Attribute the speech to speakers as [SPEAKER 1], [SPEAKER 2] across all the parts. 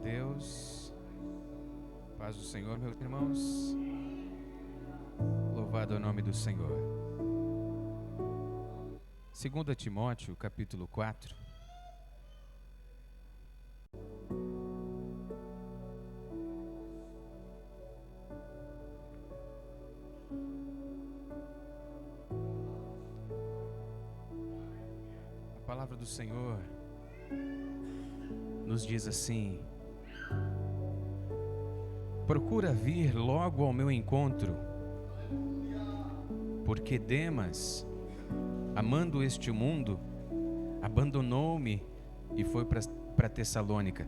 [SPEAKER 1] Deus, paz do Senhor, meus irmãos, louvado é o nome do Senhor. 2 Timóteo, capítulo 4. A palavra do Senhor nos diz assim: procura vir logo ao meu encontro, porque Demas, amando este mundo, abandonou-me e foi para Tessalônica.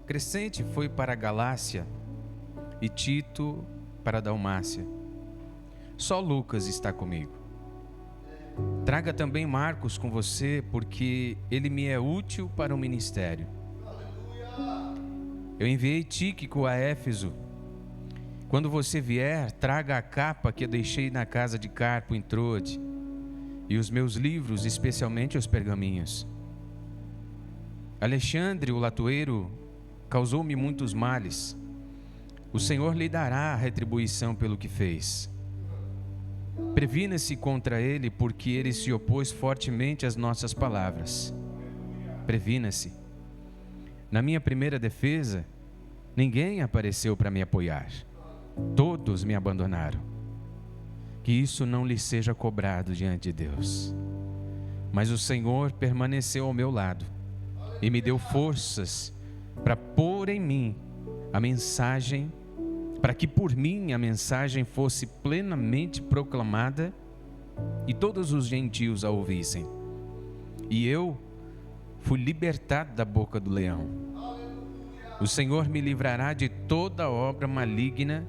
[SPEAKER 1] Crescente foi para a Galácia e Tito para a Dalmácia. Só Lucas está comigo. Traga também Marcos com você, porque ele me é útil para o ministério. Eu enviei Tíquico a Éfeso. Quando você vier, traga a capa que eu deixei na casa de Carpo em Troade, e os meus livros, especialmente os pergaminhos. Alexandre, o latoeiro, causou-me muitos males. O Senhor lhe dará a retribuição pelo que fez. Previna-se contra ele, porque ele se opôs fortemente às nossas palavras. Previna-se. Na minha primeira defesa, ninguém apareceu para me apoiar. Todos me abandonaram. Que isso não lhe seja cobrado diante de Deus. Mas o Senhor permaneceu ao meu lado e me deu forças para pôr em mim a mensagem, para que por mim a mensagem fosse plenamente proclamada e todos os gentios a ouvissem. E eu fui libertado da boca do leão. O Senhor me livrará de toda obra maligna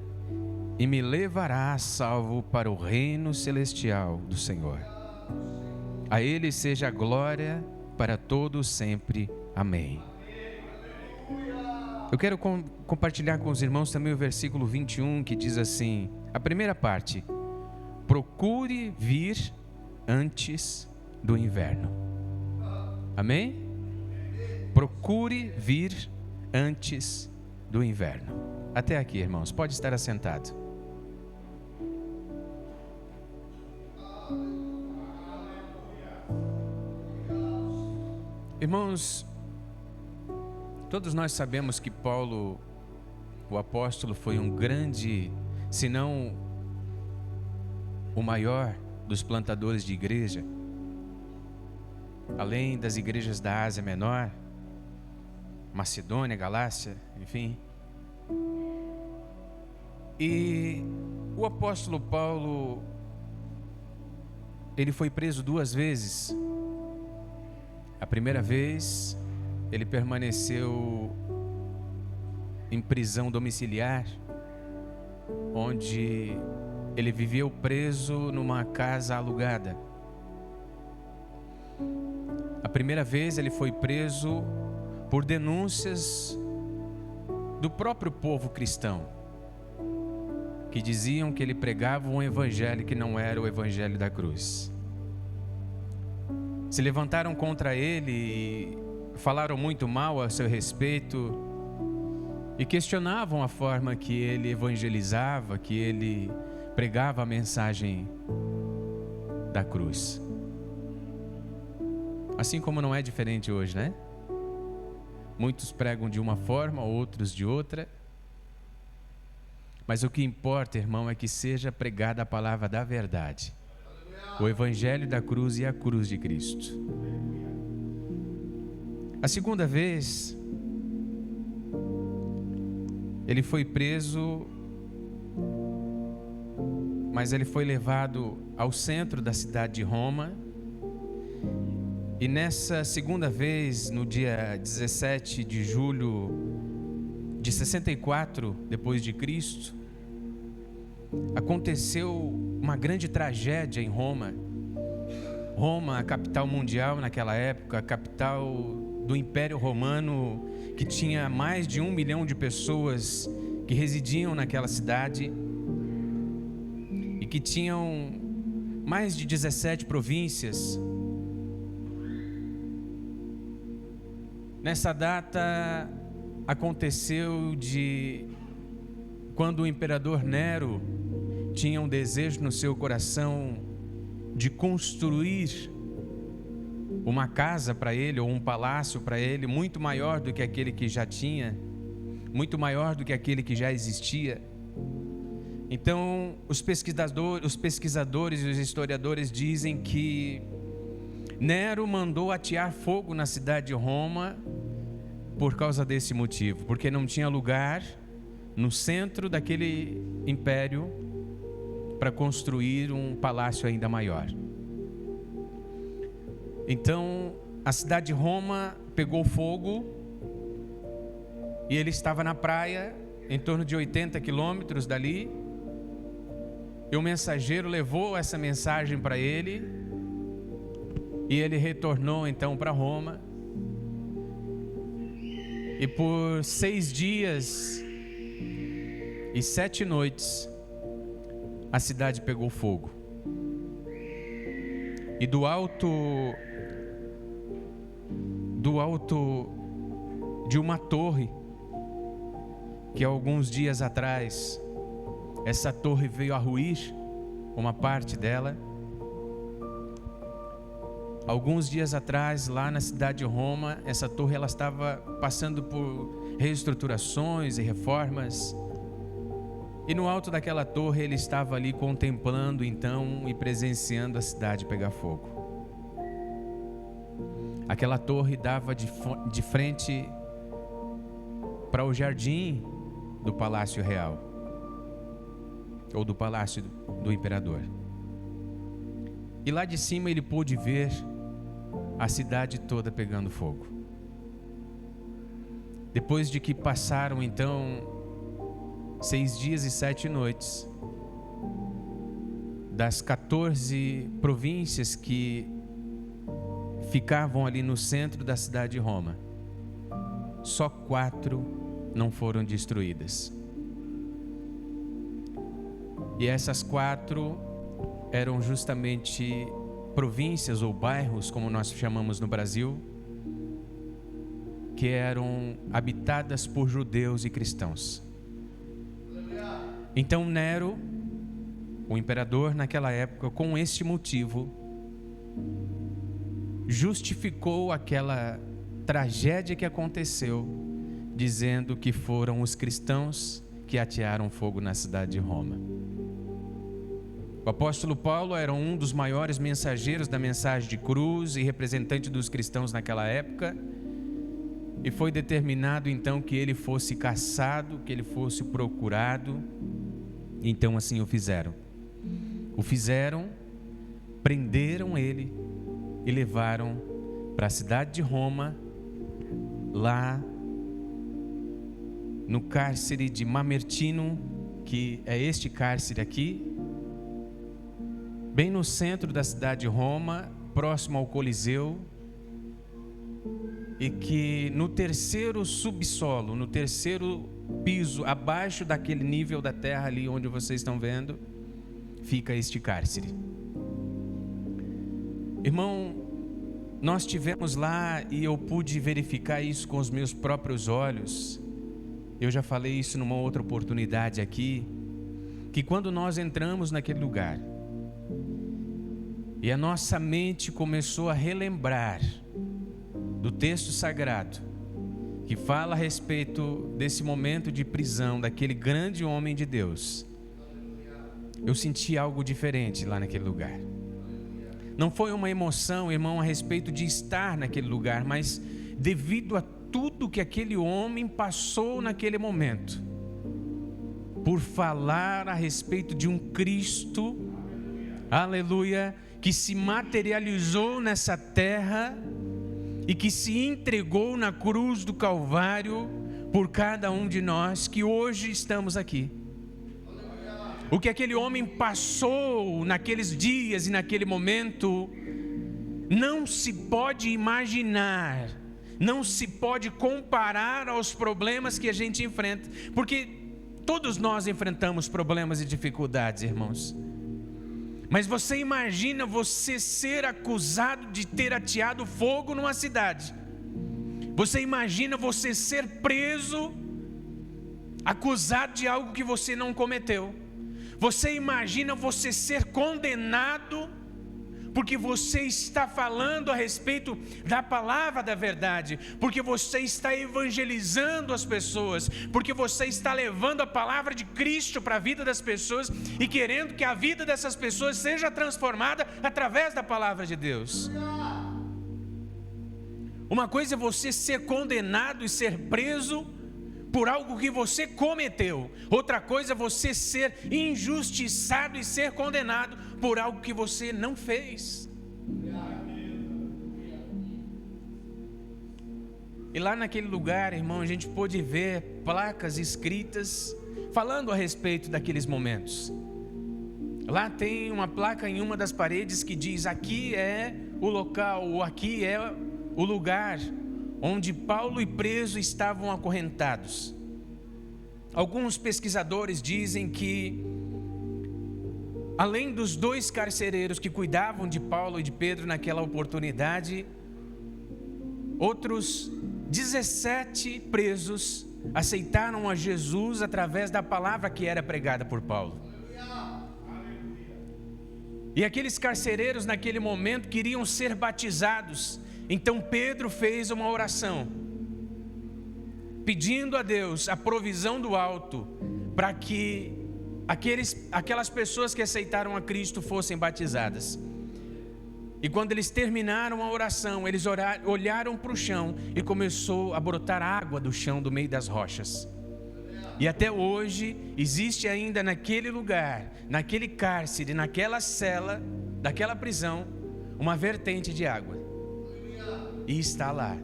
[SPEAKER 1] e me levará a salvo para o reino celestial do Senhor. A Ele seja a glória para todos sempre. Amém. Eu quero compartilhar com os irmãos também o versículo 21, que diz assim, a primeira parte: procure vir antes do inverno. Amém? Procure vir antes do inverno. Até aqui, irmãos, pode estar assentado. Irmãos, todos nós sabemos que Paulo, o apóstolo, foi um grande, se não o maior dos plantadores de igreja, além das igrejas da Ásia Menor, Macedônia, Galácia, enfim. E o apóstolo Paulo, ele foi preso 2 vezes. A primeira vez, ele permaneceu em prisão domiciliar, onde ele viveu preso numa casa alugada. A primeira vez ele foi preso por denúncias do próprio povo cristão, que diziam que ele pregava um evangelho que não era o evangelho da cruz. Se levantaram contra ele e falaram muito mal a seu respeito e questionavam a forma que ele evangelizava, que ele pregava a mensagem da cruz. Assim como não é diferente hoje, né? Muitos pregam de uma forma, outros de outra. Mas o que importa, irmão, é que seja pregada a palavra da verdade, o evangelho da cruz e a cruz de Cristo. A segunda vez, ele foi preso, mas ele foi levado ao centro da cidade de Roma. E nessa segunda vez, no dia 17 de julho de 64 depois de Cristo, aconteceu uma grande tragédia em Roma. Roma, a capital mundial naquela época, a capital do Império Romano, que tinha mais de 1 milhão de pessoas que residiam naquela cidade e que tinham mais de 17 províncias. Nessa data aconteceu quando o imperador Nero tinha um desejo no seu coração de construir uma casa para ele, ou um palácio para ele, muito maior do que aquele que já tinha, muito maior do que aquele que já existia. Então, os pesquisadores e os historiadores dizem que Nero mandou atear fogo na cidade de Roma por causa desse motivo, porque não tinha lugar no centro daquele império para construir um palácio ainda maior. Então, a cidade de Roma pegou fogo e ele estava na praia, em torno de 80 quilômetros dali, e o mensageiro levou essa mensagem para ele, e ele retornou então para Roma, e por 6 dias e 7 noites, a cidade pegou fogo. E do alto de uma torre, que alguns dias atrás, essa torre veio a ruir, uma parte dela. Alguns dias atrás, lá na cidade de Roma, essa torre ela estava passando por reestruturações e reformas. E no alto daquela torre ele estava ali contemplando então e presenciando a cidade pegar fogo. Aquela torre dava de frente para o jardim do Palácio Real, ou do Palácio do Imperador. E lá de cima ele pôde ver a cidade toda pegando fogo. Depois de que passaram então 6 dias e 7 noites, das 14 províncias que ficavam ali no centro da cidade de Roma, só 4 não foram destruídas. E essas 4 eram justamente províncias ou bairros, como nós chamamos no Brasil, que eram habitadas por judeus e cristãos. Então Nero, o imperador naquela época, com este motivo, justificou aquela tragédia que aconteceu, dizendo que foram os cristãos que atearam fogo na cidade de Roma. O apóstolo Paulo era um dos maiores mensageiros da mensagem de cruz e representante dos cristãos naquela época, e foi determinado então que ele fosse caçado, que ele fosse procurado. Então assim o fizeram. Prenderam ele e levaram para a cidade de Roma, lá no cárcere de Mamertino, que é este cárcere aqui, bem no centro da cidade de Roma, próximo ao Coliseu, e que no terceiro subsolo, no terceiro piso, abaixo daquele nível da terra ali onde vocês estão vendo, fica este cárcere. Irmão, nós estivemos lá e eu pude verificar isso com os meus próprios olhos. Eu já falei isso numa outra oportunidade aqui, que quando nós entramos naquele lugar e a nossa mente começou a relembrar do texto sagrado que fala a respeito desse momento de prisão daquele grande homem de Deus, eu senti algo diferente lá naquele lugar. Não foi uma emoção, irmão, a respeito de estar naquele lugar, mas devido a tudo que aquele homem passou naquele momento, por falar a respeito de um Cristo, aleluia, que se materializou nessa terra e que se entregou na cruz do Calvário por cada um de nós que hoje estamos aqui. O que aquele homem passou naqueles dias e naquele momento, não se pode imaginar, não se pode comparar aos problemas que a gente enfrenta, porque todos nós enfrentamos problemas e dificuldades, irmãos. Mas você imagina você ser acusado de ter ateado fogo numa cidade, Você imagina você ser preso, acusado de algo que você não cometeu. Você imagina você ser condenado porque você está falando a respeito da palavra da verdade, porque você está evangelizando as pessoas, porque você está levando a palavra de Cristo para a vida das pessoas e querendo que a vida dessas pessoas seja transformada através da palavra de Deus. Uma coisa é você ser condenado e ser preso por algo que você cometeu. Outra coisa é você ser injustiçado e ser condenado por algo que você não fez. E lá naquele lugar, irmão, a gente pôde ver placas escritas falando a respeito daqueles momentos. Lá tem uma placa em uma das paredes que diz: aqui é o local, ou aqui é o lugar onde Paulo e preso estavam acorrentados. Alguns pesquisadores dizem que, além dos 2 carcereiros que cuidavam de Paulo e de Pedro naquela oportunidade, outros 17 presos aceitaram a Jesus através da palavra que era pregada por Paulo. E aqueles carcereiros naquele momento queriam ser batizados. Então Pedro fez uma oração, pedindo a Deus a provisão do alto, para que aquelas pessoas que aceitaram a Cristo fossem batizadas. E quando eles terminaram a oração, eles olharam para o chão e começou a brotar água do chão, do meio das rochas. E até hoje existe ainda naquele lugar, naquele cárcere, naquela cela, daquela prisão, uma vertente de água. E está lá.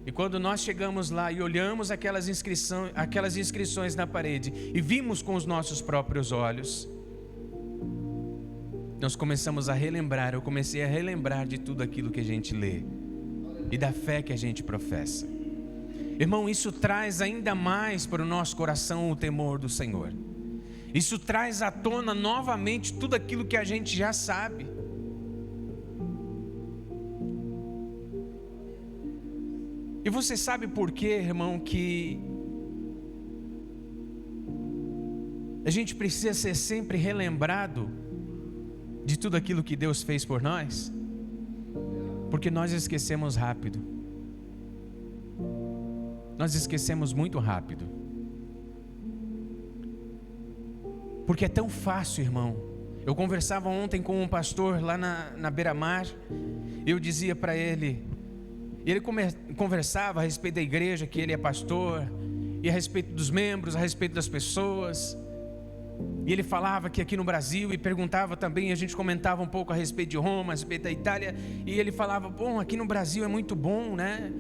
[SPEAKER 1] E quando nós chegamos lá e olhamos aquelas inscrições na parede e vimos com os nossos próprios olhos, nós começamos a relembrar, eu comecei a relembrar de tudo aquilo que a gente lê e da fé que a gente professa. Irmão, isso traz ainda mais para o nosso coração o temor do Senhor. Isso traz à tona novamente tudo aquilo que a gente já sabe. E você sabe por quê, irmão, que a gente precisa ser sempre relembrado de tudo aquilo que Deus fez por nós? Porque nós esquecemos rápido. Nós esquecemos muito rápido. Porque é tão fácil, irmão. Eu conversava ontem com um pastor lá na beira-mar. Eu dizia para ele, e ele conversava a respeito da igreja, que ele é pastor, e a respeito dos membros, a respeito das pessoas. E ele falava que aqui no Brasil, e perguntava também, a gente comentava um pouco a respeito de Roma, a respeito da Itália, e ele falava: bom, aqui no Brasil é muito bom, né?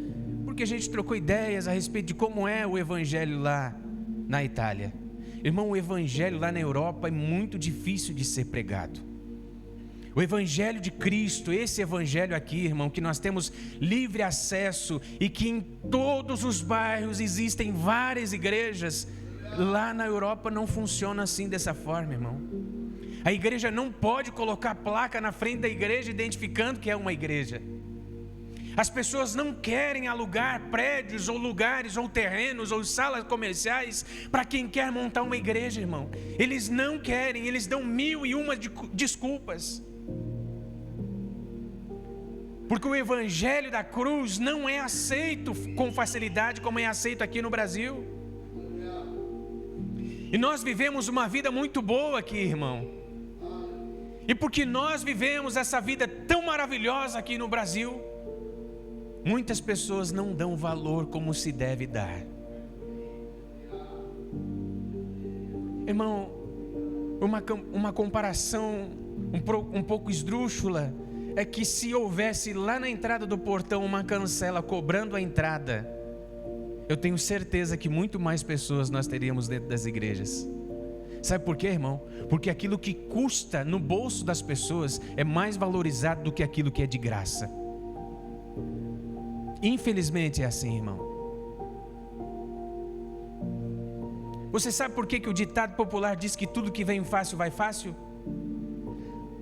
[SPEAKER 1] Porque a gente trocou ideias a respeito de como é o evangelho lá na Itália. Irmão, o evangelho lá na Europa é muito difícil de ser pregado. O evangelho de Cristo, esse evangelho aqui, irmão, que nós temos livre acesso e que em todos os bairros existem várias igrejas, lá na Europa não funciona assim, dessa forma, irmão. A igreja não pode colocar placa na frente da igreja identificando que é uma igreja. As pessoas não querem alugar prédios ou lugares ou terrenos ou salas comerciais para quem quer montar uma igreja, irmão. Eles não querem, eles dão 1001 desculpas. Porque o evangelho da cruz não é aceito com facilidade como é aceito aqui no Brasil. E nós vivemos uma vida muito boa aqui, irmão. E porque nós vivemos essa vida tão maravilhosa aqui no Brasil, muitas pessoas não dão valor como se deve dar. Irmão, uma comparação um pouco esdrúxula é que se houvesse lá na entrada do portão uma cancela cobrando a entrada, eu tenho certeza que muito mais pessoas nós teríamos dentro das igrejas. Sabe por quê, irmão? Porque aquilo que custa no bolso das pessoas é mais valorizado do que aquilo que é de graça. Infelizmente é assim, irmão. Você sabe por que o ditado popular diz que tudo que vem fácil vai fácil?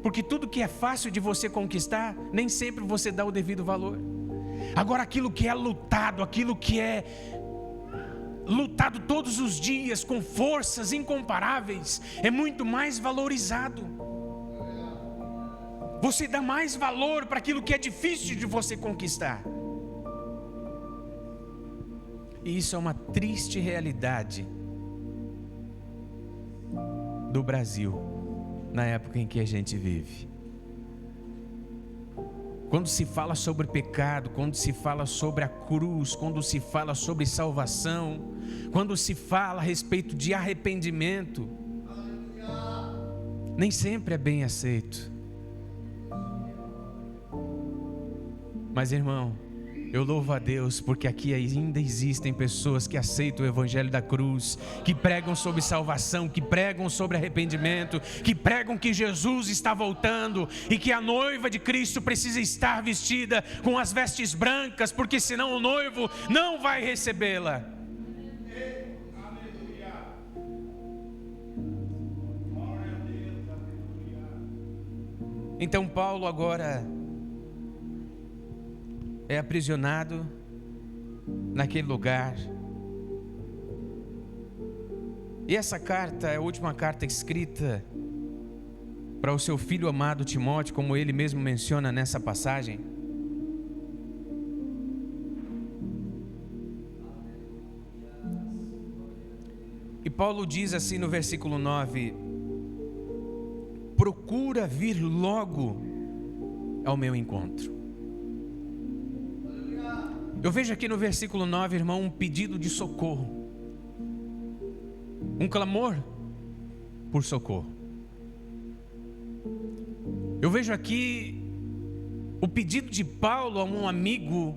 [SPEAKER 1] Porque tudo que é fácil de você conquistar, nem sempre você dá o devido valor. Agora aquilo que é lutado, aquilo que é lutado todos os dias com forças incomparáveis, é muito mais valorizado. Você dá mais valor para aquilo que é difícil de você conquistar. E isso é uma triste realidade do Brasil, na época em que a gente vive. Quando se fala sobre pecado, quando se fala sobre a cruz, quando se fala sobre salvação, quando se fala a respeito de arrependimento, nem sempre é bem aceito. Mas, irmão, eu louvo a Deus porque aqui ainda existem pessoas que aceitam o evangelho da cruz, que pregam sobre salvação, que pregam sobre arrependimento, que pregam que Jesus está voltando e que a noiva de Cristo precisa estar vestida com as vestes brancas, porque senão o noivo não vai recebê-la. Então Paulo agora é aprisionado naquele lugar. E essa carta é a última carta escrita para o seu filho amado Timóteo, como ele mesmo menciona nessa passagem. E Paulo diz assim no versículo 9: procura vir logo ao meu encontro. Eu vejo aqui no versículo 9, irmão, um pedido de socorro, um clamor por socorro. Eu vejo aqui o pedido de Paulo a um amigo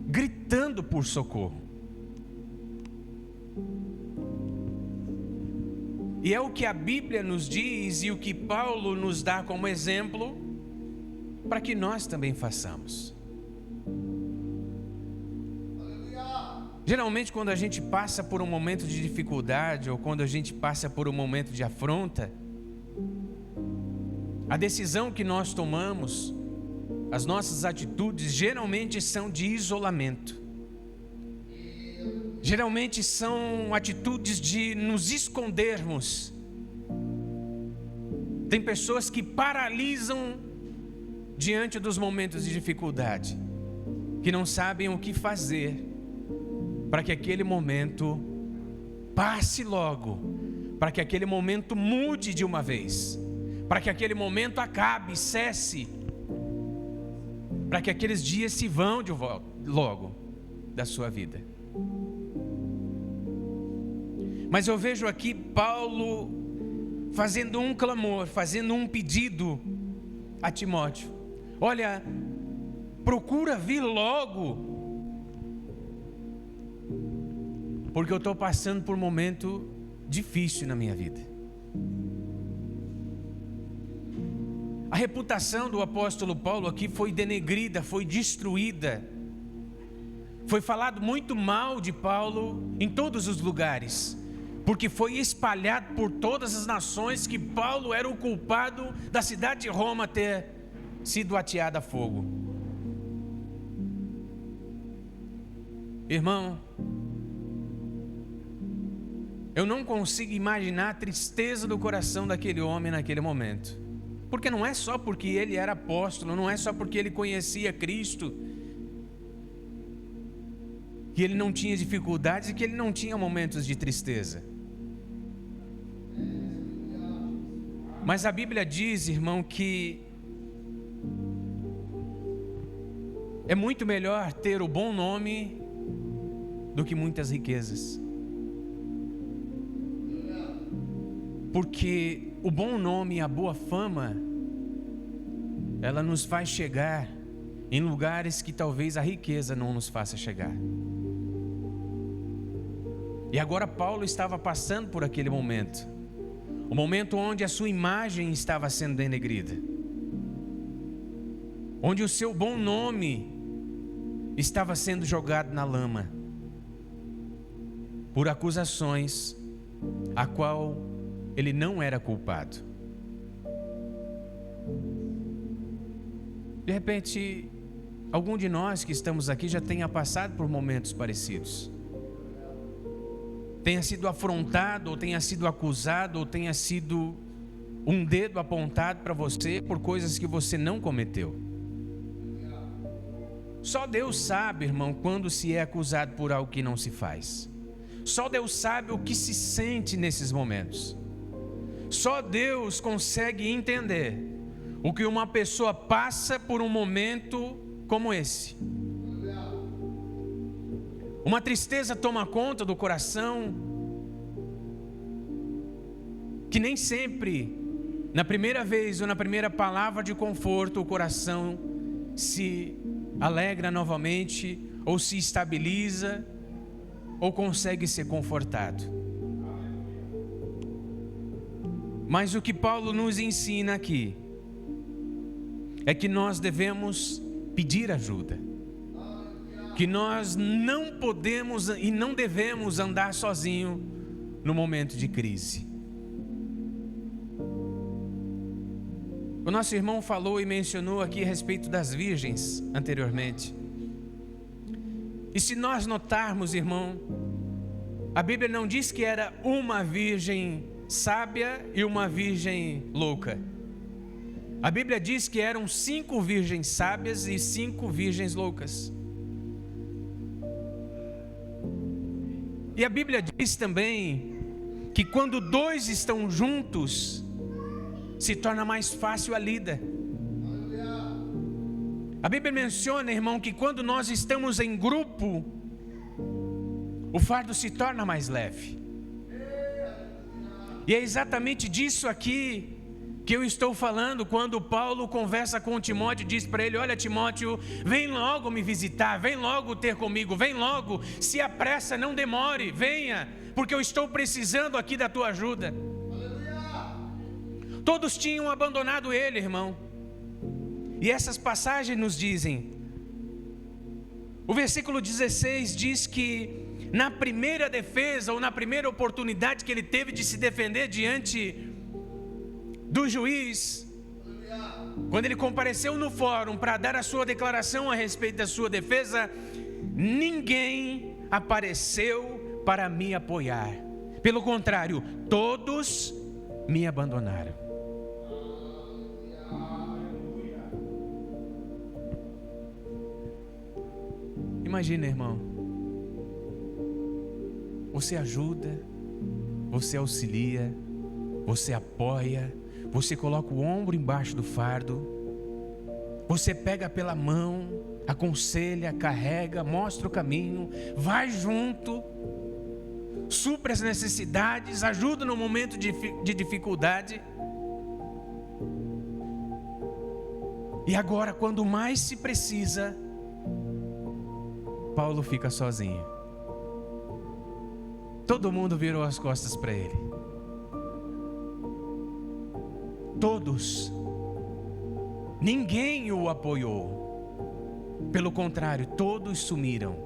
[SPEAKER 1] gritando por socorro. E é o que a Bíblia nos diz e o que Paulo nos dá como exemplo para que nós também façamos. Geralmente quando a gente passa por um momento de dificuldade ou quando a gente passa por um momento de afronta, a decisão que nós tomamos, as nossas atitudes geralmente são de isolamento. Geralmente são atitudes de nos escondermos. Tem pessoas que paralisam diante dos momentos de dificuldade, que não sabem o que fazer para que aquele momento passe logo, para que aquele momento mude de uma vez, para que aquele momento acabe, cesse, para que aqueles dias se vão de volta logo da sua vida. Mas eu vejo aqui Paulo fazendo um clamor, fazendo um pedido a Timóteo: olha, procura vir logo, porque eu estou passando por um momento difícil na minha vida. A reputação do apóstolo Paulo aqui foi denegrida, foi destruída. Foi falado muito mal de Paulo em todos os lugares, porque foi espalhado por todas as nações que Paulo era o culpado da cidade de Roma ter sido ateada a fogo. Irmão, eu não consigo imaginar a tristeza do coração daquele homem naquele momento. Porque não é só porque ele era apóstolo, não é só porque ele conhecia Cristo, que ele não tinha dificuldades e que ele não tinha momentos de tristeza. Mas a Bíblia diz, irmão, que é muito melhor ter o bom nome do que muitas riquezas. Porque o bom nome e a boa fama, ela nos faz chegar em lugares que talvez a riqueza não nos faça chegar. E agora Paulo estava passando por aquele momento, o momento onde a sua imagem estava sendo denegrida, onde o seu bom nome estava sendo jogado na lama, por acusações a qual ele não era culpado. De repente, Algum de nós que estamos aqui já tenha passado por momentos parecidos. Tenha sido afrontado, ou tenha sido acusado, ou tenha sido um dedo apontado para você por coisas que você não cometeu. Só Deus sabe, irmão, quando se é acusado por algo que não se faz. Só Deus sabe o que se sente nesses momentos. Só Deus consegue entender o que uma pessoa passa por um momento como esse. Uma tristeza toma conta do coração, que nem sempre, na primeira vez ou na primeira palavra de conforto, o coração se alegra novamente, ou se estabiliza, ou consegue ser confortado. Mas o que Paulo nos ensina aqui é que nós devemos pedir ajuda, que nós não podemos e não devemos andar sozinho no momento de crise. O nosso irmão falou e mencionou aqui a respeito das virgens anteriormente. E se nós notarmos, irmão, a Bíblia não diz que era uma virgem sábia e uma virgem louca. A Bíblia diz que eram 5 virgens sábias e 5 virgens loucas. E a Bíblia diz também que quando 2 estão juntos, se torna mais fácil a lida. A Bíblia menciona, irmão, que quando nós estamos em grupo, o fardo se torna mais leve. E é exatamente disso aqui que eu estou falando quando Paulo conversa com Timóteo e diz para ele: olha, Timóteo, vem logo me visitar, vem logo ter comigo, vem logo, se apressa, não demore, venha, porque eu estou precisando aqui da tua ajuda. Todos tinham abandonado ele, irmão. E essas passagens nos dizem, o versículo 16 diz que na primeira defesa, ou na primeira oportunidade que ele teve de se defender diante do juiz, quando ele compareceu no fórum para dar a sua declaração a respeito da sua defesa, ninguém apareceu para me apoiar. Pelo contrário, todos me abandonaram. Imagina, irmão, você ajuda, você auxilia, você apoia, você coloca o ombro embaixo do fardo, você pega pela mão, aconselha, carrega, mostra o caminho, vai junto, supre as necessidades, ajuda no momento de dificuldade. E agora, quando mais se precisa, Paulo fica sozinho. Todo mundo virou as costas para ele. Todos. Ninguém o apoiou. Pelo contrário, todos sumiram.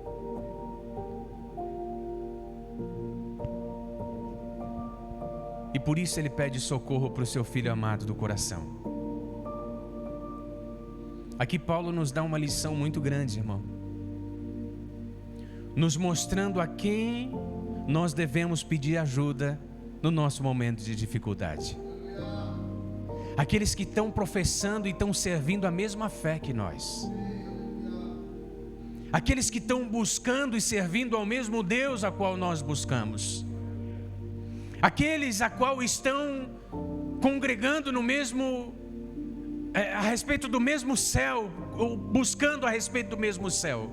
[SPEAKER 1] E por isso ele pede socorro para o seu filho amado do coração. Aqui Paulo nos dá uma lição muito grande, irmão, nos mostrando a quem nós devemos pedir ajuda no nosso momento de dificuldade. Aqueles que estão professando e estão servindo a mesma fé que nós. Aqueles que estão buscando e servindo ao mesmo Deus a qual nós buscamos. Aqueles a qual estão congregando no mesmo, a respeito do mesmo céu, ou buscando a respeito do mesmo céu.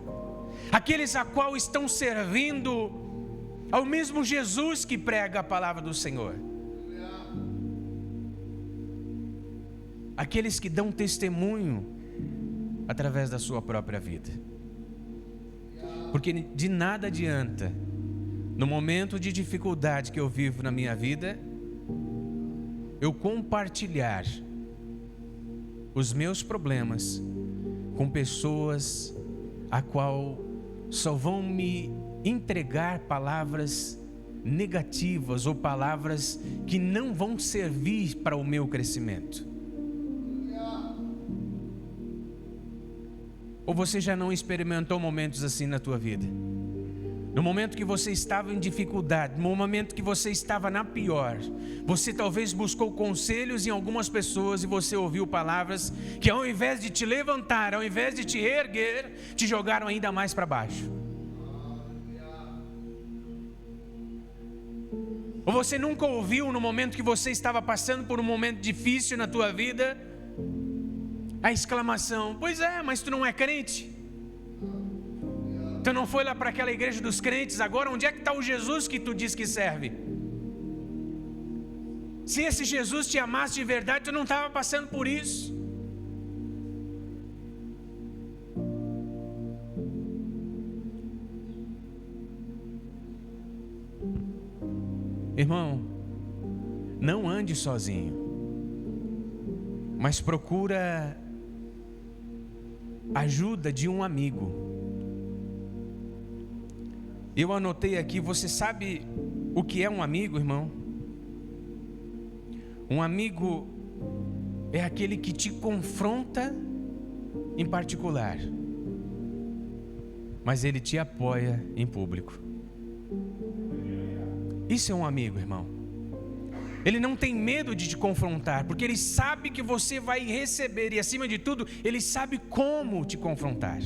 [SPEAKER 1] Aqueles a qual estão servindo ao mesmo Jesus que prega a palavra do Senhor. Aqueles que dão testemunho através da sua própria vida. Porque de nada adianta, no momento de dificuldade que eu vivo na minha vida, eu compartilhar os meus problemas com pessoas a qual só vão me entregar palavras negativas ou palavras que não vão servir para o meu crescimento. Ou você já não experimentou momentos assim na tua vida? No momento que você estava em dificuldade, no momento que você estava na pior, você talvez buscou conselhos em algumas pessoas e você ouviu palavras que, ao invés de te levantar, ao invés de te erguer, te jogaram ainda mais para baixo. Ou você nunca ouviu, no momento que você estava passando por um momento difícil na tua vida, a exclamação: pois é, mas tu não é crente? Tu não foi lá para aquela igreja dos crentes, agora onde é que está o Jesus que tu diz que serve? Se esse Jesus te amasse de verdade, tu não estava passando por isso. Irmão, não ande sozinho, mas procura ajuda de um amigo. Eu anotei aqui, você sabe o que é um amigo, irmão? Um amigo é aquele que te confronta em particular, mas ele te apoia em público. Isso é um amigo, irmão. Ele não tem medo de te confrontar, porque ele sabe que você vai receber, e acima de tudo, ele sabe como te confrontar.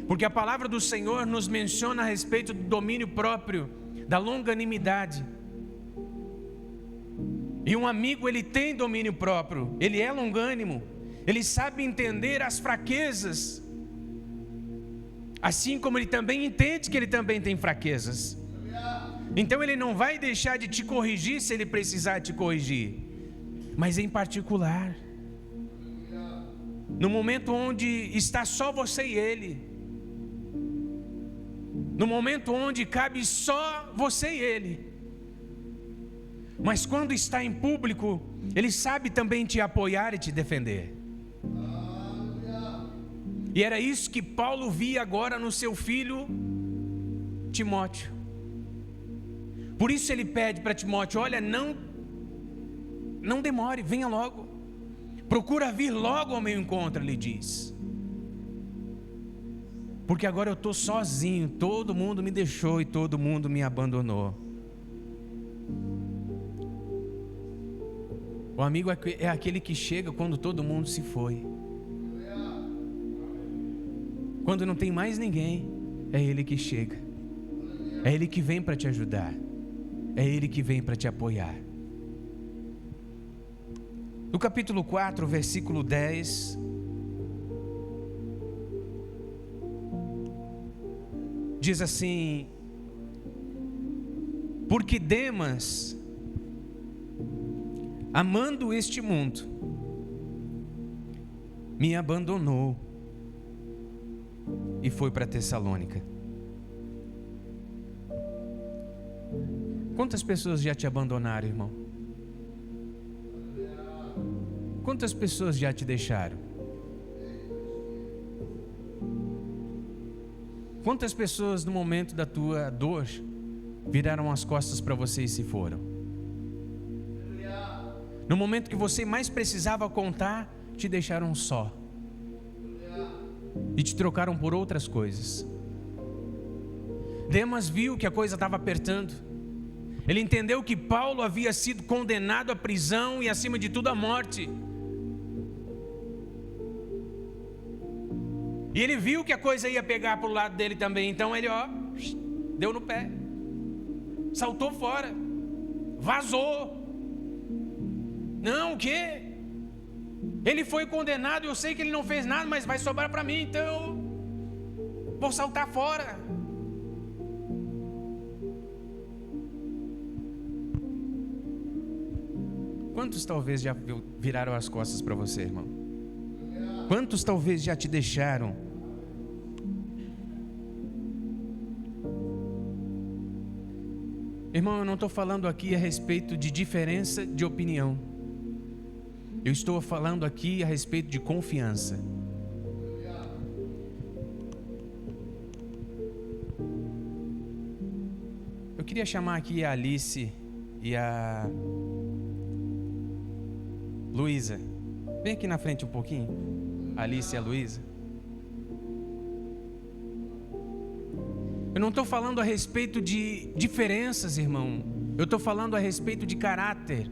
[SPEAKER 1] Porque a palavra do Senhor nos menciona a respeito do domínio próprio, da longanimidade. E um amigo, ele tem domínio próprio, ele é longânimo, ele sabe entender as fraquezas, assim como ele também entende que ele também tem fraquezas. Então ele não vai deixar de te corrigir se ele precisar te corrigir, mas em particular, no momento onde está só você e ele, no momento onde cabe só você e ele. Mas quando está em público, ele sabe também te apoiar e te defender. E era isso que Paulo via agora no seu filho Timóteo. Por isso ele pede para Timóteo: olha, não demore, venha logo. Procura vir logo ao meu encontro, ele diz. Porque agora eu estou sozinho, todo mundo me deixou e todo mundo me abandonou. O amigo é aquele que chega quando todo mundo se foi. Quando não tem mais ninguém, é ele que chega. É ele que vem para te ajudar. É ele que vem para te apoiar. No capítulo 4, versículo 10... diz assim: porque Demas, amando este mundo, me abandonou e foi para Tessalônica. Quantas pessoas já te abandonaram, irmão? Quantas pessoas já te deixaram? Quantas pessoas no momento da tua dor viraram as costas para você e se foram? No momento que você mais precisava contar, te deixaram só e te trocaram por outras coisas. Demas viu que a coisa estava apertando. Ele entendeu que Paulo havia sido condenado à prisão e, acima de tudo, à morte. E ele viu que a coisa ia pegar para o lado dele também. Então ele, deu no pé, saltou fora, vazou. Não, o quê? Ele foi condenado, eu sei que ele não fez nada, mas vai sobrar para mim, então eu vou saltar fora. Quantos talvez já viraram as costas para você, irmão? Quantos talvez já te deixaram? Irmão, eu não estou falando aqui a respeito de diferença de opinião. Eu estou falando aqui a respeito de confiança. Eu queria chamar aqui a Alice e a Luísa. Vem aqui na frente um pouquinho. Alice e a Luísa. Eu não estou falando a respeito de diferenças, irmão. Eu estou falando a respeito de caráter.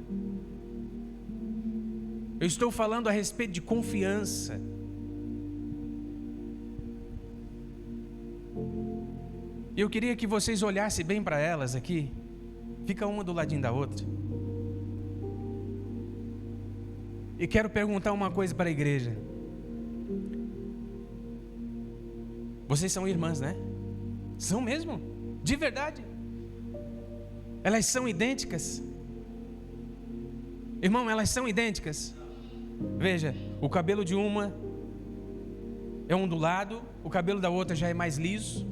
[SPEAKER 1] Eu estou falando a respeito de confiança. Eu queria que vocês olhassem bem para elas aqui. Fica uma do ladinho da outra. E quero perguntar uma coisa para a igreja. Vocês são irmãs, né? São mesmo? De verdade? Elas são idênticas? Irmão, elas são idênticas? Veja, o cabelo de uma é ondulado, o cabelo da outra já é mais liso.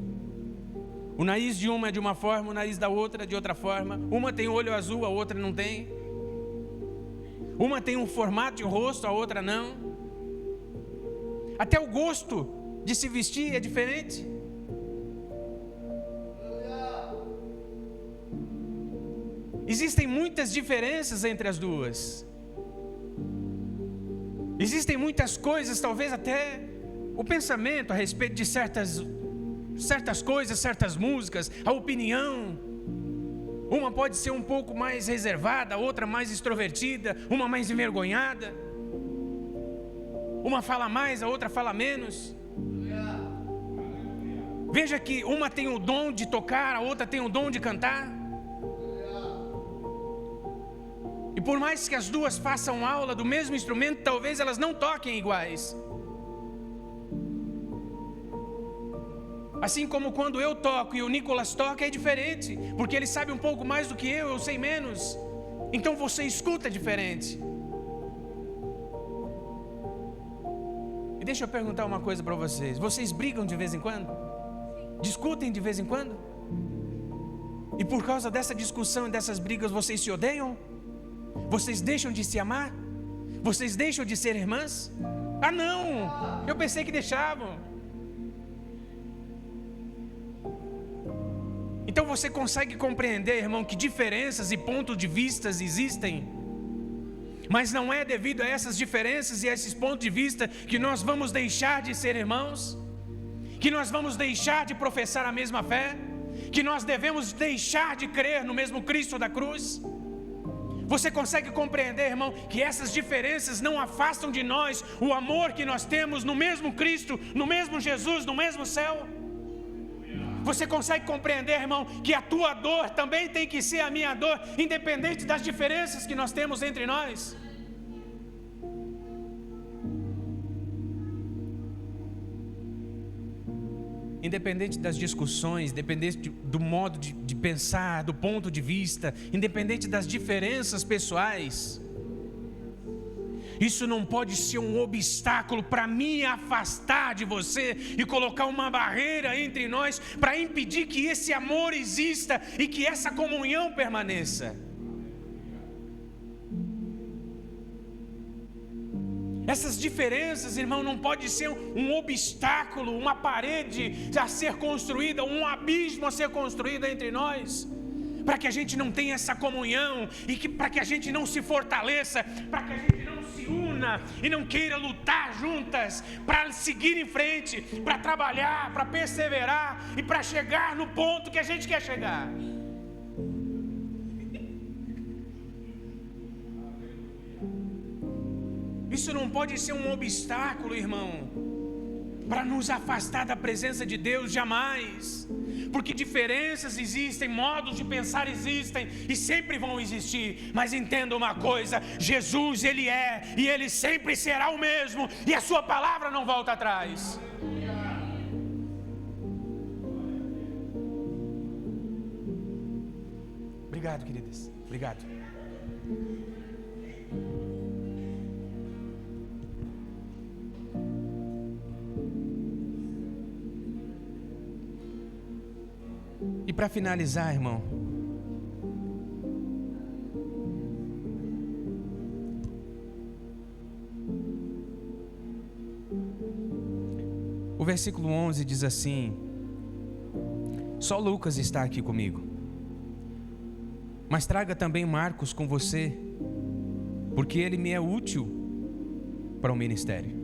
[SPEAKER 1] O nariz de uma é de uma forma, o nariz da outra é de outra forma. Uma tem olho azul, a outra não tem. Uma tem um formato de rosto, a outra não. Até o gosto de se vestir é diferente. Existem muitas diferenças entre as duas. Existem muitas coisas, talvez até o pensamento a respeito de certas coisas, certas músicas, a opinião. Uma pode ser um pouco mais reservada, a outra mais extrovertida, uma mais envergonhada. Uma fala mais, a outra fala menos. Veja que uma tem o dom de tocar, a outra tem o dom de cantar. E por mais que as duas façam aula do mesmo instrumento, talvez elas não toquem iguais. Assim como quando eu toco e o Nicolas toca é diferente, porque ele sabe um pouco mais do que eu sei menos. Então você escuta diferente. E deixa eu perguntar uma coisa para vocês. Vocês brigam de vez em quando? Discutem de vez em quando? E por causa dessa discussão e dessas brigas vocês se odeiam? Vocês deixam de se amar? Vocês deixam de ser irmãs? Ah não, eu pensei que deixavam. Então você consegue compreender, irmão, que diferenças e pontos de vista existem. Mas não é devido a essas diferenças e a esses pontos de vista que nós vamos deixar de ser irmãos, que nós vamos deixar de professar a mesma fé, que nós devemos deixar de crer no mesmo Cristo da cruz. Você consegue compreender, irmão, que essas diferenças não afastam de nós o amor que nós temos no mesmo Cristo, no mesmo Jesus, no mesmo céu? Você consegue compreender, irmão, que a tua dor também tem que ser a minha dor, independente das diferenças que nós temos entre nós? Independente das discussões, independente do modo de pensar, do ponto de vista, independente das diferenças pessoais, isso não pode ser um obstáculo para me afastar de você e colocar uma barreira entre nós para impedir que esse amor exista e que essa comunhão permaneça. Essas diferenças, irmão, não pode ser um obstáculo, uma parede a ser construída, um abismo a ser construído entre nós, para que a gente não tenha essa comunhão e para que a gente não se fortaleça, para que a gente não se una e não queira lutar juntas para seguir em frente, para trabalhar, para perseverar e para chegar no ponto que a gente quer chegar. Isso não pode ser um obstáculo, irmão, para nos afastar da presença de Deus, jamais. Porque diferenças existem, modos de pensar existem e sempre vão existir. Mas entenda uma coisa, Jesus, Ele é e Ele sempre será o mesmo, e a sua palavra não volta atrás. Obrigado, queridas. Obrigado. E para finalizar, irmão, o versículo 11 diz assim: só Lucas está aqui comigo, mas traga também Marcos com você, porque ele me é útil para o ministério.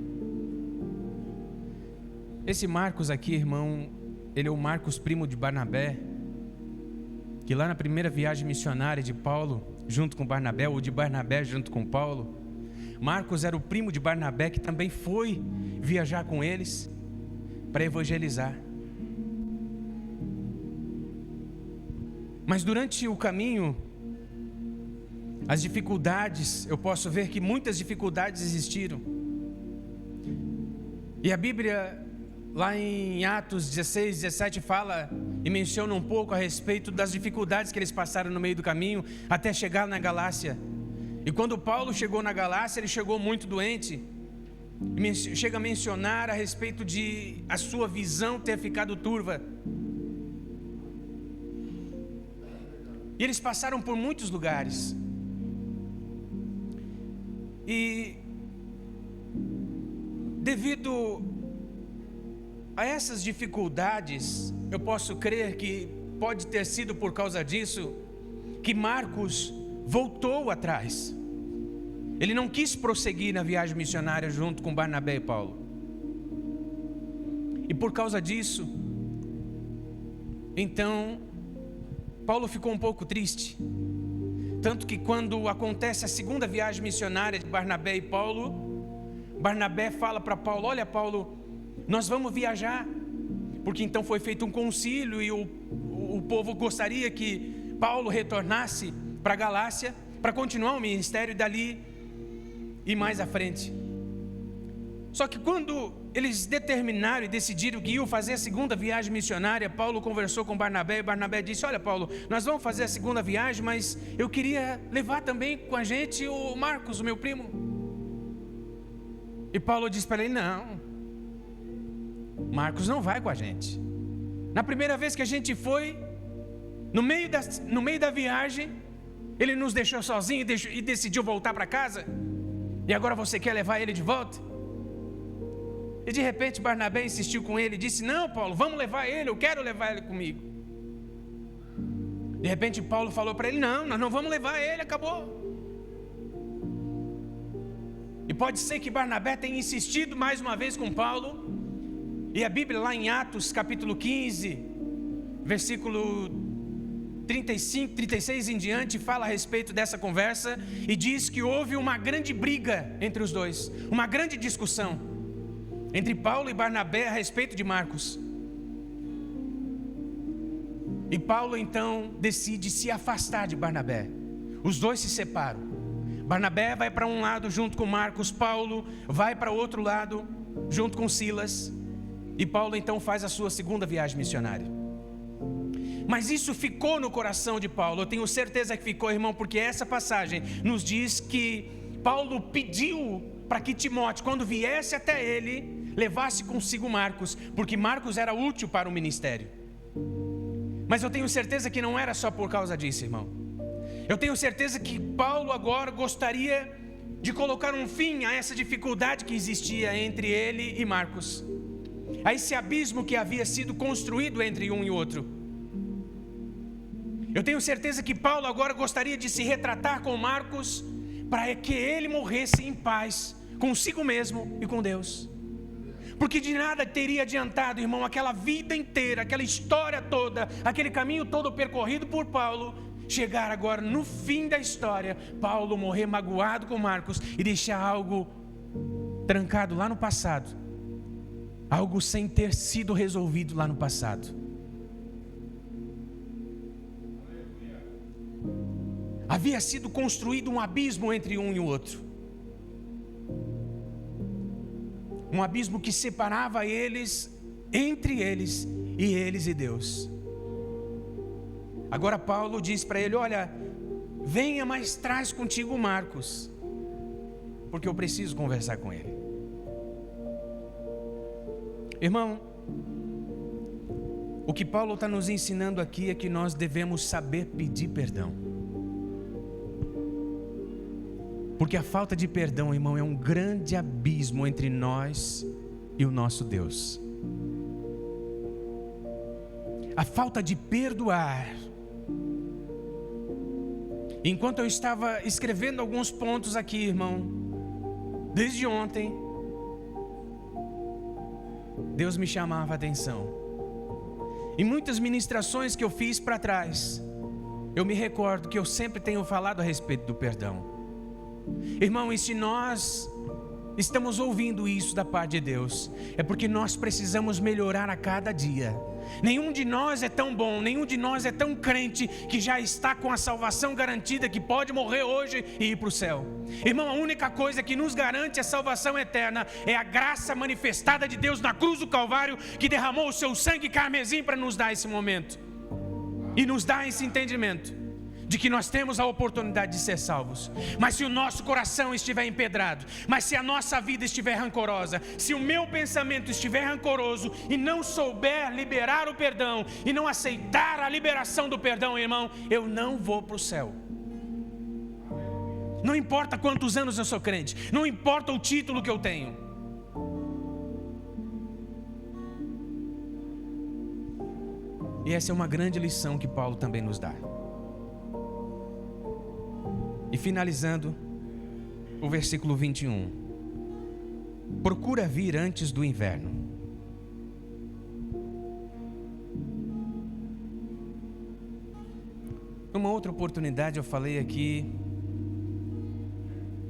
[SPEAKER 1] Esse Marcos aqui, irmão, ele é o Marcos, primo de Barnabé, que lá na primeira viagem missionária de Paulo, junto com Barnabé, ou de Barnabé junto com Paulo, Marcos era o primo de Barnabé, que também foi viajar com eles para evangelizar. Mas durante o caminho, as dificuldades, eu posso ver que muitas dificuldades existiram. E a Bíblia, lá em Atos 16, 17, fala e menciona um pouco a respeito das dificuldades que eles passaram no meio do caminho até chegar na Galácia. E quando Paulo chegou na Galácia, ele chegou muito doente. E chega a mencionar a respeito de a sua visão ter ficado turva. E eles passaram por muitos lugares. E devido a essas dificuldades, eu posso crer que pode ter sido por causa disso que Marcos voltou atrás. Ele não quis prosseguir na viagem missionária junto com Barnabé e Paulo. E por causa disso, então, Paulo ficou um pouco triste. Tanto que quando acontece a segunda viagem missionária de Barnabé e Paulo, Barnabé fala para Paulo: olha, Paulo, nós vamos viajar. Porque então foi feito um concílio e o povo gostaria que Paulo retornasse para a Galácia para continuar o ministério dali e mais à frente. Só que quando eles determinaram e decidiram que iam fazer a segunda viagem missionária, Paulo conversou com Barnabé e Barnabé disse: olha, Paulo, nós vamos fazer a segunda viagem, mas eu queria levar também com a gente o Marcos, o meu primo. E Paulo disse para ele: não, Marcos não vai com a gente. Na primeira vez que a gente foi, no meio da viagem, ele nos deixou sozinho e decidiu voltar para casa. E agora você quer levar ele de volta? E de repente Barnabé insistiu com ele e disse: não, Paulo, vamos levar ele, eu quero levar ele comigo. De repente Paulo falou para ele: não, nós não vamos levar ele, acabou. E pode ser que Barnabé tenha insistido mais uma vez com Paulo. E a Bíblia lá em Atos capítulo 15, versículo 35, 36 em diante, fala a respeito dessa conversa e diz que houve uma grande briga entre os dois, uma grande discussão entre Paulo e Barnabé a respeito de Marcos. E Paulo então decide se afastar de Barnabé. Os dois se separam. Barnabé vai para um lado junto com Marcos, Paulo vai para o outro lado junto com Silas. E Paulo então faz a sua segunda viagem missionária. Mas isso ficou no coração de Paulo. Eu tenho certeza que ficou, irmão, porque essa passagem nos diz que Paulo pediu para que Timóteo, quando viesse até ele, levasse consigo Marcos, porque Marcos era útil para o ministério. Mas eu tenho certeza que não era só por causa disso, irmão. Eu tenho certeza que Paulo agora gostaria de colocar um fim a essa dificuldade que existia entre ele e Marcos, a esse abismo que havia sido construído entre um e outro. Eu tenho certeza que Paulo agora gostaria de se retratar com Marcos para que ele morresse em paz consigo mesmo e com Deus. Porque de nada teria adiantado, irmão, aquela vida inteira, aquela história toda, aquele caminho todo percorrido por Paulo, chegar agora no fim da história, Paulo morrer magoado com Marcos e deixar algo trancado lá no passado, algo sem ter sido resolvido lá no passado. Havia sido construído um abismo entre um e o outro, um abismo que separava eles, entre eles e Deus. Agora Paulo diz para ele: olha, venha, mas traz contigo Marcos, porque eu preciso conversar com ele. Irmão, o que Paulo está nos ensinando aqui é que nós devemos saber pedir perdão. Porque a falta de perdão, irmão, é um grande abismo entre nós e o nosso Deus. A falta de perdoar. Enquanto eu estava escrevendo alguns pontos aqui, irmão, desde ontem, Deus me chamava a atenção. Em muitas ministrações que eu fiz para trás, eu me recordo que eu sempre tenho falado a respeito do perdão. Irmão, e se nós estamos ouvindo isso da parte de Deus, é porque nós precisamos melhorar a cada dia. Nenhum de nós é tão bom, nenhum de nós é tão crente que já está com a salvação garantida, que pode morrer hoje e ir para o céu. Irmão, a única coisa que nos garante a salvação eterna é a graça manifestada de Deus na cruz do Calvário, que derramou o seu sangue carmesim para nos dar esse momento e nos dar esse entendimento de que nós temos a oportunidade de ser salvos. Mas se o nosso coração estiver empedrado, mas se a nossa vida estiver rancorosa, se o meu pensamento estiver rancoroso e não souber liberar o perdão e não aceitar a liberação do perdão, irmão, eu não vou para o céu. Não importa quantos anos eu sou crente, não importa o título que eu tenho. E essa é uma grande lição que Paulo também nos dá. E finalizando, o versículo 21. Procura vir antes do inverno. Numa outra oportunidade eu falei aqui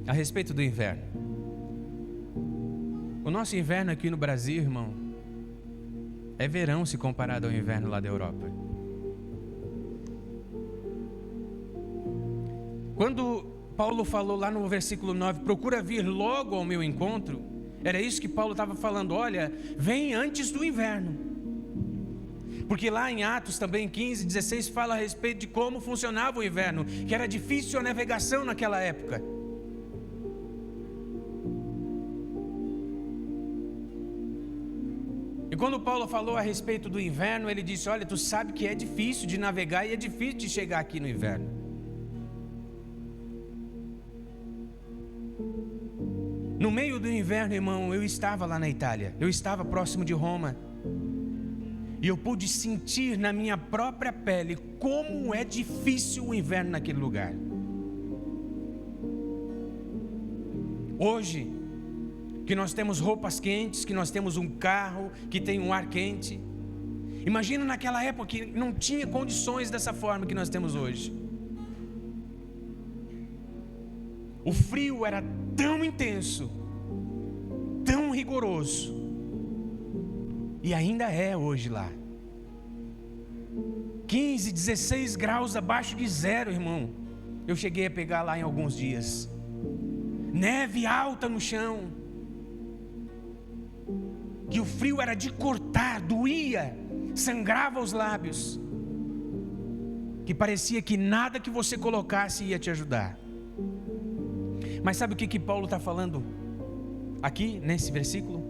[SPEAKER 1] a respeito do inverno. O nosso inverno aqui no Brasil, irmão, é verão se comparado ao inverno lá da Europa. Quando Paulo falou lá no versículo 9, procura vir logo ao meu encontro, era isso que Paulo estava falando, olha, vem antes do inverno. Porque lá em Atos também 15, 16 fala a respeito de como funcionava o inverno, que era difícil a navegação naquela época. E quando Paulo falou a respeito do inverno, ele disse, olha, tu sabe que é difícil de navegar e é difícil de chegar aqui no inverno. No meio do inverno, irmão, eu estava lá na Itália, eu estava próximo de Roma, e eu pude sentir na minha própria pele como é difícil o inverno naquele lugar. Hoje, que nós temos roupas quentes, que nós temos um carro que tem um ar quente, imagina naquela época que não tinha condições dessa forma que nós temos hoje. O frio era tão intenso, tão rigoroso, e ainda é hoje lá. 15, 16 graus abaixo de zero, irmão. Eu cheguei a pegar lá em alguns dias. Neve alta no chão, que o frio era de cortar, doía, sangrava os lábios, que parecia que nada que você colocasse ia te ajudar. Mas sabe o que Paulo está falando aqui nesse versículo?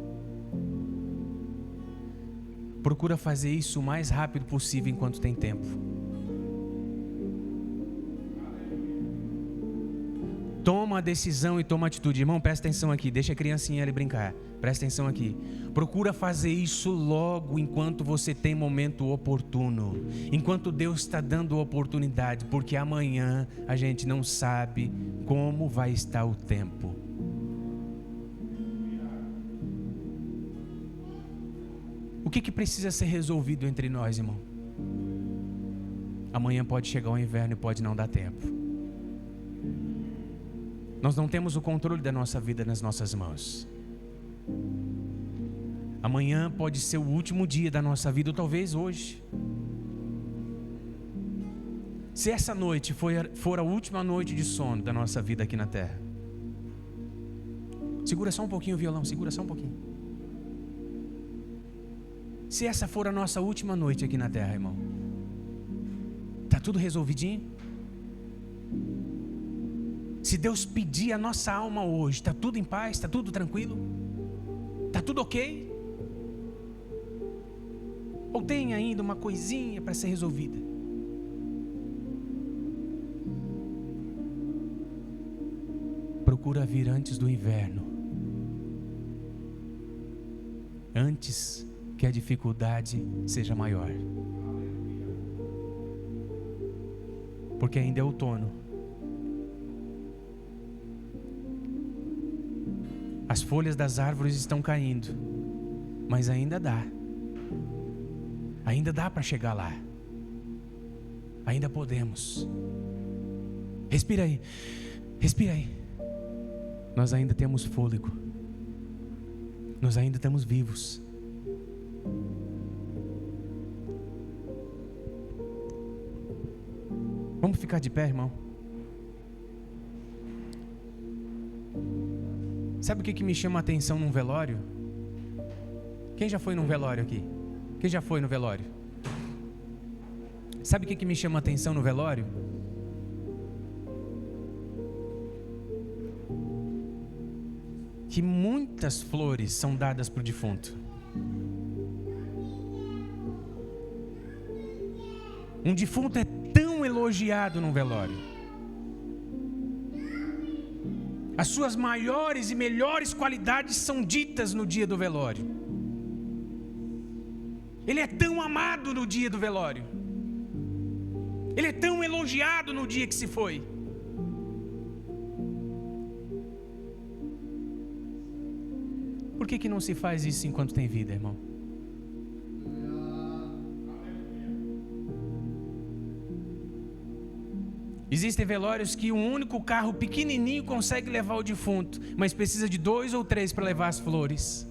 [SPEAKER 1] Procura fazer isso o mais rápido possível enquanto tem tempo. Toma a decisão e toma a atitude. Irmão, presta atenção aqui, deixa a criancinha ali brincar. Presta atenção aqui. Procura fazer isso logo enquanto você tem momento oportuno. Enquanto Deus está dando oportunidade, porque amanhã a gente não sabe como vai estar o tempo. O que precisa ser resolvido entre nós, irmão? Amanhã pode chegar o inverno e pode não dar tempo. Nós não temos o controle da nossa vida nas nossas mãos. Amanhã pode ser o último dia da nossa vida, ou talvez hoje. Se essa noite for a última noite de sono da nossa vida aqui na terra, segura só um pouquinho o violão, segura só um pouquinho. Se essa for a nossa última noite aqui na terra, irmão, tá tudo resolvidinho? Se Deus pedir a nossa alma hoje, está tudo em paz, está tudo tranquilo? Está tudo ok? Ou tem ainda uma coisinha para ser resolvida? Procura vir antes do inverno, antes que a dificuldade seja maior, porque ainda é outono. As folhas das árvores estão caindo. Mas ainda dá. Ainda dá para chegar lá. Ainda podemos. Respira aí. Respira aí. Nós ainda temos fôlego. Nós ainda estamos vivos. Vamos ficar de pé, irmão? Sabe o que me chama a atenção num velório? Quem já foi num velório aqui? Quem já foi no velório? Sabe o que me chama a atenção no velório? Que muitas flores são dadas para o defunto. Um defunto é tão elogiado num velório. As suas maiores e melhores qualidades são ditas no dia do velório. Ele é tão amado no dia do velório. Ele é tão elogiado no dia que se foi. Por que não se faz isso enquanto tem vida, irmão? Existem velórios que um único carro pequenininho consegue levar o defunto, mas precisa de 2 ou 3 para levar as flores.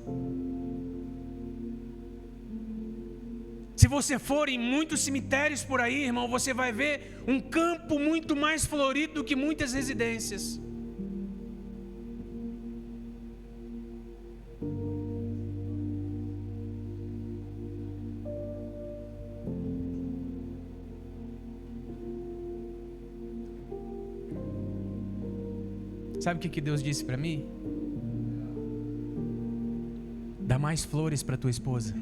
[SPEAKER 1] Se você for em muitos cemitérios por aí, irmão, você vai ver um campo muito mais florido do que muitas residências. Sabe o que Deus disse para mim? Dá mais flores para tua esposa.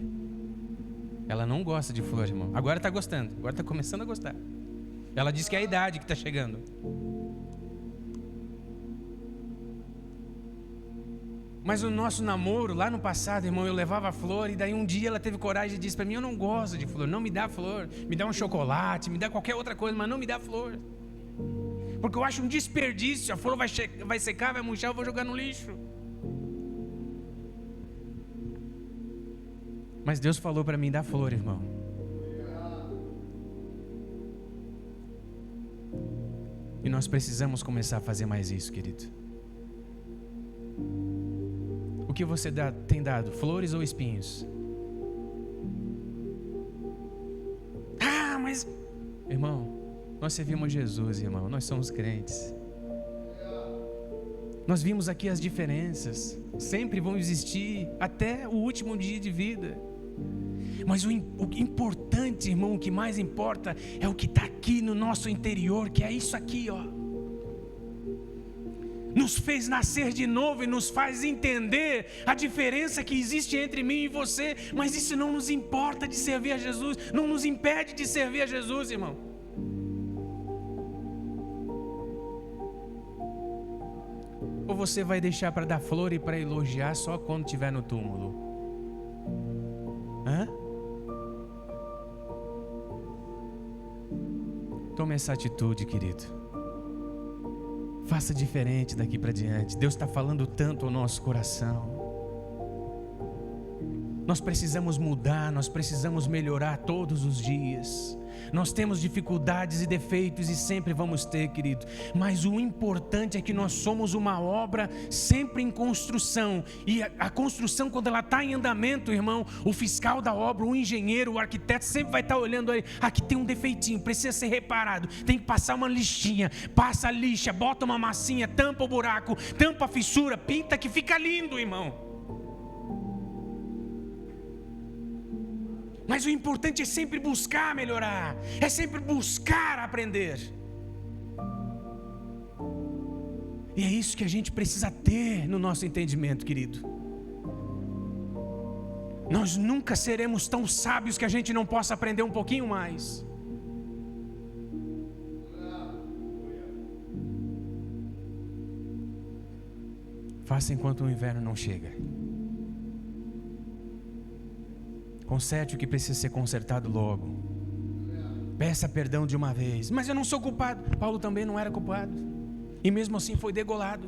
[SPEAKER 1] Ela não gosta de flores, irmão. Agora está gostando, agora está começando a gostar. Ela disse que é a idade que está chegando. Mas o nosso namoro, lá no passado, irmão, eu levava flor, e daí um dia ela teve coragem e disse para mim: eu não gosto de flor, não me dá flor, me dá um chocolate, me dá qualquer outra coisa, mas não me dá flor. Porque eu acho um desperdício, a flor vai secar, vai murchar, eu vou jogar no lixo. Mas Deus falou para mim: dá flor, irmão. E nós precisamos começar a fazer mais isso, querido. O que você tem dado? Flores ou espinhos? Ah, mas... Irmão, nós servimos Jesus, irmão. Nós somos crentes. Nós vimos aqui as diferenças. Sempre vão existir até o último dia de vida. Mas o importante, irmão, o que mais importa é o que está aqui no nosso interior, que é isso aqui, ó. Nos fez nascer de novo e nos faz entender a diferença que existe entre mim e você. Mas isso não nos importa de servir a Jesus, não nos impede de servir a Jesus, irmão. Ou você vai deixar para dar flor e para elogiar só quando estiver no túmulo? Hã? Tome essa atitude, querido. Faça diferente daqui para diante. Deus está falando tanto ao nosso coração. Nós precisamos mudar, nós precisamos melhorar todos os dias. Nós temos dificuldades e defeitos e sempre vamos ter, querido. Mas o importante é que nós somos uma obra sempre em construção. E a construção, quando ela está em andamento, irmão, o fiscal da obra, o engenheiro, o arquiteto sempre vai estar olhando aí. Aqui tem um defeitinho, precisa ser reparado. Tem que passar uma lixinha, passa a lixa, bota uma massinha, tampa o buraco, tampa a fissura, pinta que fica lindo, irmão. Mas o importante é sempre buscar melhorar, é sempre buscar aprender. E é isso que a gente precisa ter no nosso entendimento, querido. Nós nunca seremos tão sábios que a gente não possa aprender um pouquinho mais. Faça enquanto o inverno não chega. Conserte o que precisa ser consertado logo. Peça perdão de uma vez. Mas eu não sou culpado. Paulo também não era culpado. E mesmo assim foi degolado.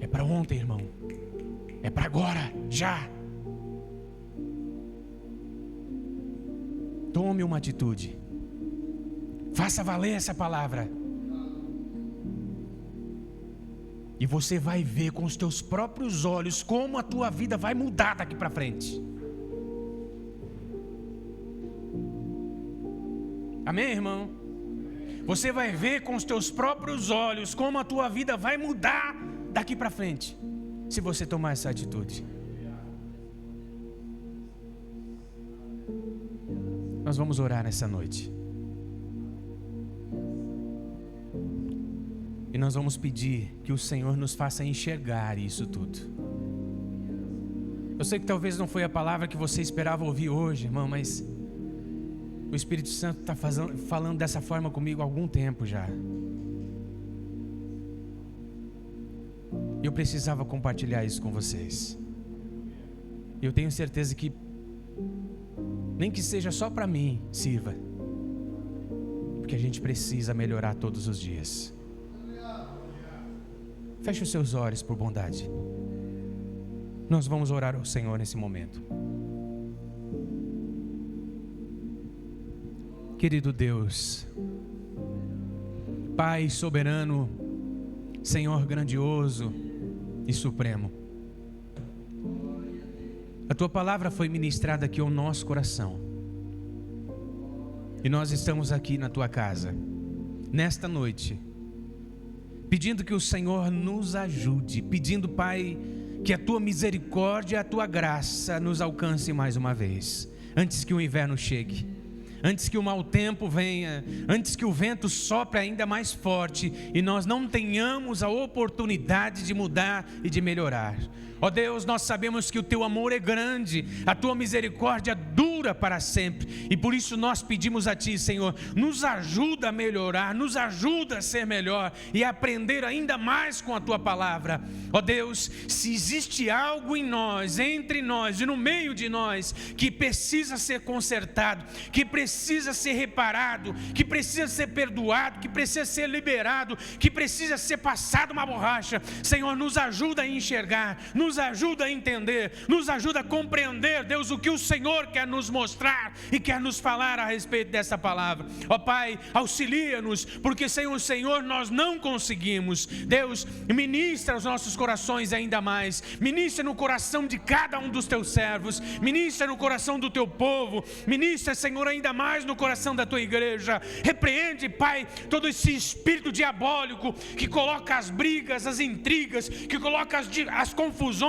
[SPEAKER 1] É para ontem, irmão. É para agora, já. Tome uma atitude. Faça valer essa palavra. E você vai ver com os teus próprios olhos como a tua vida vai mudar daqui para frente. Amém, irmão? Você vai ver com os teus próprios olhos como a tua vida vai mudar daqui para frente, se você tomar essa atitude. Nós vamos orar nessa noite. E nós vamos pedir que o Senhor nos faça enxergar isso tudo. Eu sei que talvez não foi a palavra que você esperava ouvir hoje, irmão, mas o Espírito Santo está falando dessa forma comigo há algum tempo já. Eu precisava compartilhar isso com vocês. Eu tenho certeza que, nem que seja só para mim, sirva. Porque a gente precisa melhorar todos os dias. Feche os seus olhos por bondade. Nós vamos orar ao Senhor nesse momento. Querido Deus, Pai soberano, Senhor grandioso e supremo, a Tua palavra foi ministrada aqui ao nosso coração. E nós estamos aqui na Tua casa, nesta noite, pedindo que o Senhor nos ajude, pedindo, Pai, que a Tua misericórdia e a Tua graça nos alcance mais uma vez, antes que o inverno chegue, antes que o mau tempo venha, antes que o vento sopre ainda mais forte e nós não tenhamos a oportunidade de mudar e de melhorar. Ó Deus, nós sabemos que o Teu amor é grande, a Tua misericórdia dura para sempre, e por isso nós pedimos a Ti, Senhor, nos ajuda a melhorar, nos ajuda a ser melhor e a aprender ainda mais com a Tua palavra. Ó Deus, se existe algo em nós, entre nós e no meio de nós, que precisa ser consertado, que precisa ser reparado, que precisa ser perdoado, que precisa ser liberado, que precisa ser passado uma borracha, Senhor, nos ajuda a enxergar, nos ajuda a entender, nos ajuda a compreender, Deus, o que o Senhor quer nos mostrar e quer nos falar a respeito dessa palavra. Ó Pai, auxilia-nos, porque sem o Senhor nós não conseguimos. Deus, ministra os nossos corações ainda mais, ministra no coração de cada um dos Teus servos, ministra no coração do Teu povo, ministra, Senhor, ainda mais no coração da Tua igreja. Repreende, Pai, todo esse espírito diabólico que coloca as brigas, as intrigas, que coloca as confusões,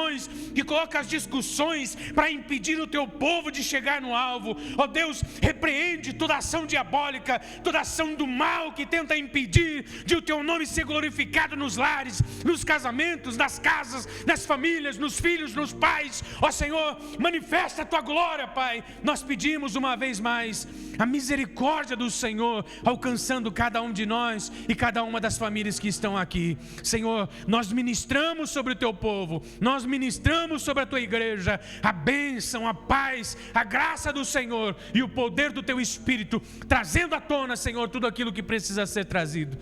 [SPEAKER 1] que coloca as discussões para impedir o Teu povo de chegar no alvo. Ó Deus, repreende toda ação diabólica, toda ação do mal que tenta impedir de o Teu nome ser glorificado nos lares, nos casamentos, nas casas, nas famílias, nos filhos, nos pais. Ó Senhor, manifesta a Tua glória, Pai. Nós pedimos uma vez mais a misericórdia do Senhor alcançando cada um de nós e cada uma das famílias que estão aqui. Senhor, nós ministramos sobre o Teu povo, nós ministramos sobre a Tua igreja a bênção, a paz, a graça do Senhor e o poder do Teu Espírito, trazendo à tona, Senhor, tudo aquilo que precisa ser trazido.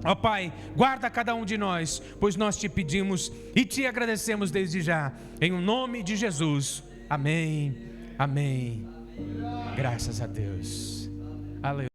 [SPEAKER 1] Ó Pai, guarda cada um de nós, pois nós Te pedimos e Te agradecemos desde já, em nome de Jesus. Amém, amém. Graças a Deus. Aleluia.